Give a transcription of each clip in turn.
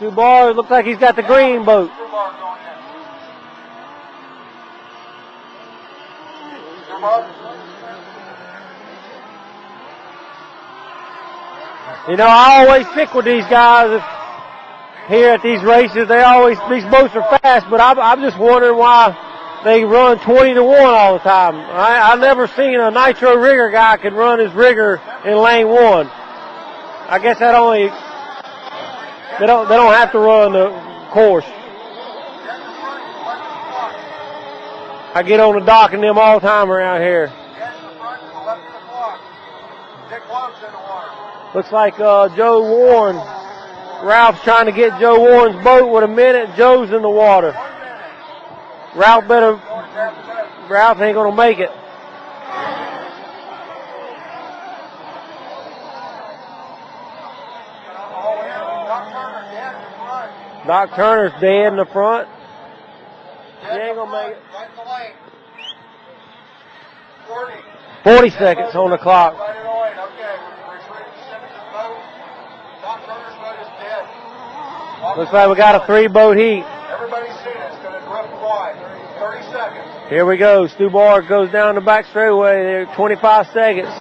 Stu Barr, looks like he's got the green boat. You know, I always stick with these guys here at these races. These boats are fast, but I'm just wondering why they run 20 to 1 all the time. I've never seen a nitro rigger guy can run his rigger in lane 1. I guess they don't have to run the course. I get on the dock and them all the time around here. Looks like Joe Warren. Ralph's trying to get Joe Warren's boat with a minute. Joe's in the water. Ralph ain't gonna make it. Doc Turner's dead in the front. He ain't gonna make it. 40 seconds on the clock. Looks like we got a 3-boat heat. Everybody's seen it. It's going to drift wide. 30 seconds. Here we go. Stu Barr goes down the back straightaway there. 25 seconds.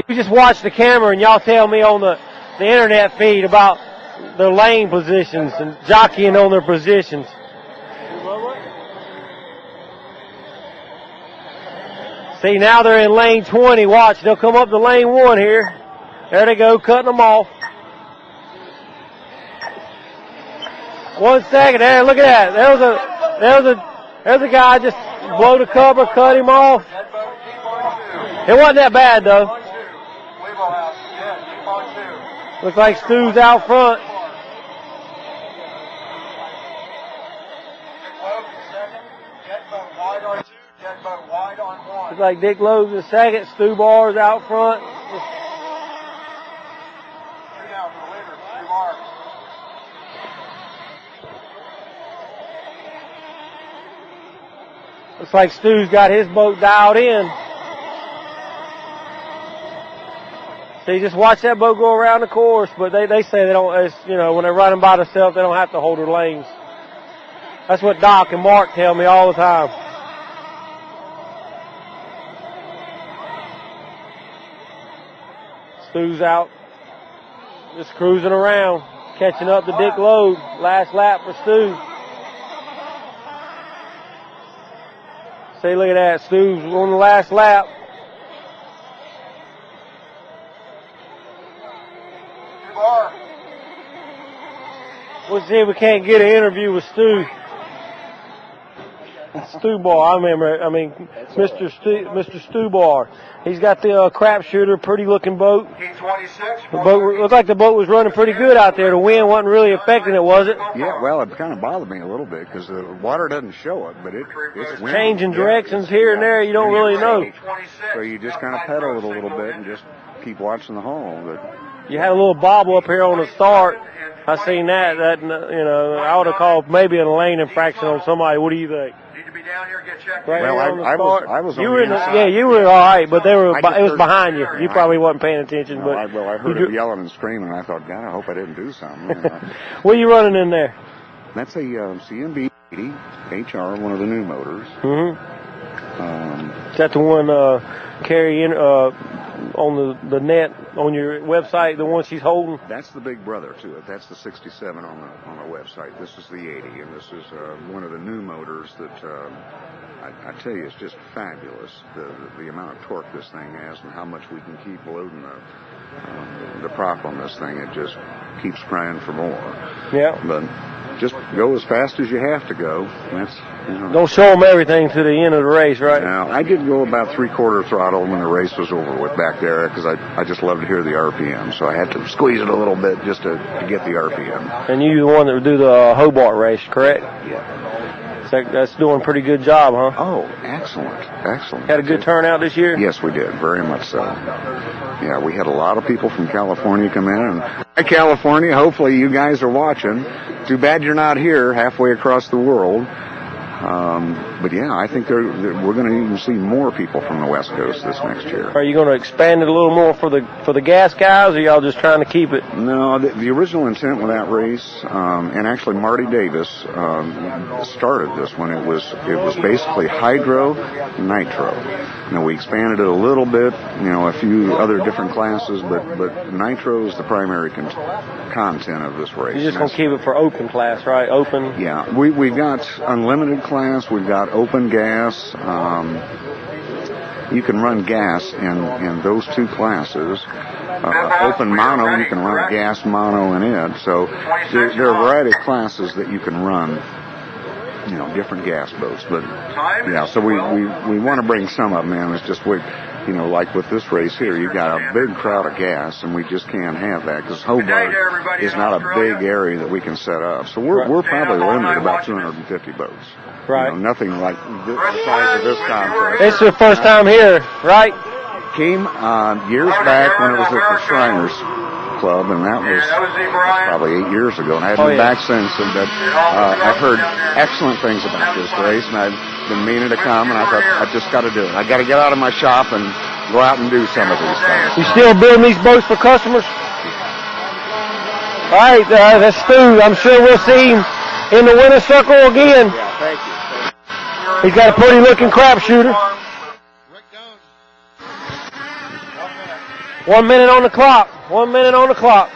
You just watch the camera and y'all tell me on the internet feed about their lane positions and jockeying on their positions. See, now they're in lane 20. Watch, they'll come up to lane 1 here. There they go, cutting them off. 1 second there, look at that. There's a guy just blow the cover, cut him off. It wasn't that bad though. Looks like Stu's out front. Looks like Dick Loeb's in second. Stu Barr's out front. Looks like Stu's got his boat dialed in. So you just watch that boat go around the course, but they say they don't, when they're running by themselves, they don't have to hold their lanes. That's what Doc and Mark tell me all the time. Stu's out, just cruising around, catching up to Dick Loeb. Last lap for Stu. See, look at that. Stu's on the last lap. We'll see if we can't get an interview with Stu. Stu Barr, Mr. Stu Barr. He's got the crap shooter, pretty looking boat. The boat looked like the boat was running pretty good out there. The wind wasn't really affecting it, was it? Yeah, well, it kind of bothered me a little bit because the water doesn't show it, but it's changing directions here and there. You don't really know. So you just kind of pedal it a little bit and just keep watching the hole. But you had a little bobble up here on the start. I seen that. I would have called maybe a lane infraction on somebody. What do you think? Need to be down here, get checked. Right well, I was on you were the inside. you were all right, but it was behind you. You probably wasn't paying attention. No, I heard him yelling and screaming, and I thought, God, I hope I didn't do something. What are you running in there? That's a CMB 80 HR, one of the new motors. Mm-hmm. Is that the one carry in on the net on your website? The one she's holding? That's the big brother to it. That's the 67 on the website. This is the 80, and this is one of the new motors that I tell you, it's just fabulous. The amount of torque this thing has, and how much we can keep loading the prop on this thing. It just keeps crying for more. Yeah. But just go as fast as you have to go. That's Don't show them everything to the end of the race, right? Now, I did go about 3/4 throttle when the race was over with back there because I just love to hear the RPM. So I had to squeeze it a little bit just to get the RPM. And you the one that would do the Hobart race, correct? Yeah. That's doing a pretty good job, huh? Oh, excellent. Had a good turnout this year? Yes, we did. Very much so. Yeah, we had a lot of people from California come in. And hi, California. Hopefully you guys are watching. Too bad you're not here halfway across the world. But yeah, I think we're going to even see more people from the West Coast this next year. Are you going to expand it a little more for the gas guys, or y'all just trying to keep it? No, the original intent with that race, and actually Marty Davis started this when it was basically hydro nitro. Now we expanded it a little bit, a few other different classes, but nitro is the primary content of this race. You're just going to keep it for open class, right? Open. Yeah, we've got unlimited class. We've got open gas. You can run gas in those two classes. Open mono, you can run gas mono in it. So there are a variety of classes that you can run, different gas boats. But yeah, so we want to bring some of them in. It's just like with this race here, you've got a big crowd of gas, and we just can't have that because Hobart is not a big area that we can set up. So we're probably limited about 250 boats. Right. Nothing like the size of this contest. It's your first time here, right? Came years back when it was at the Shriners Club, and that was probably 8 years ago. And I haven't been back since. But I've heard excellent things about this race, and I've been meaning to come. And I thought I just got to do it. I got to get out of my shop and go out and do some of these things. You still building these boats for customers? All right, that's Stu. I'm sure we'll see him in the winner's circle again. Yeah, thank you. He's got a pretty looking crap shooter. 1 minute on the clock. 1 minute on the clock.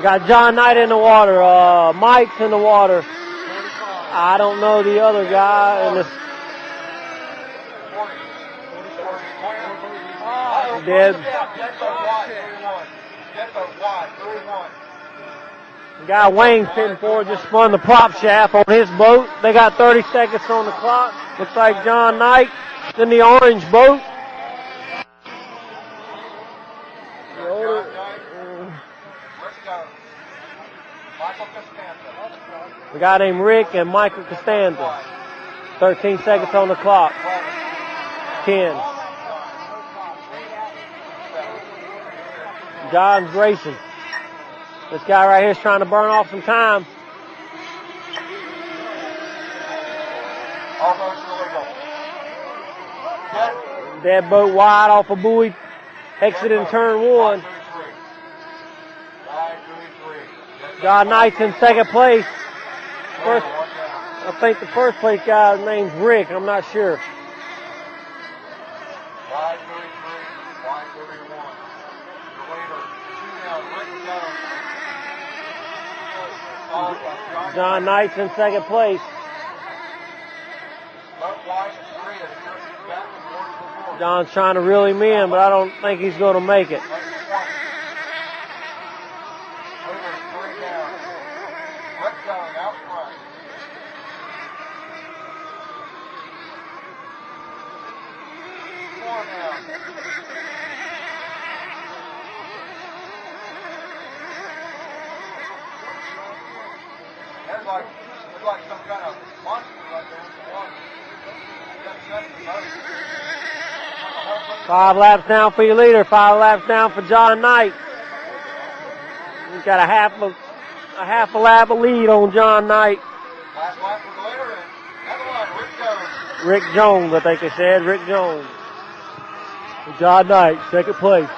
Got John Knight in the water. Mike's in the water. I don't know the other guy. And Dead. The guy Wayne's pitting for just spun the prop shaft on his boat. They got 30 seconds on the clock. Looks like John Knight in the orange boat. A guy named Rick and Michael Costanza. 13 seconds on the clock. 10. John's racing. This guy right here is trying to burn off some time. Dead boat wide off a buoy. Exit in turn 1. John Knight's in second place. I think the first place guy's name's Rick. I'm not sure. John Knight's in second place. John's trying to reel him in, but I don't think he's going to make it. Like some kind of monster right there in the water. 5 laps down for your leader. 5 laps down for John Knight. He's got a half a lap of lead on John Knight. Last lap for the leader, and another one, Rick Jones, I think they said. Rick Jones. John Knight, second place.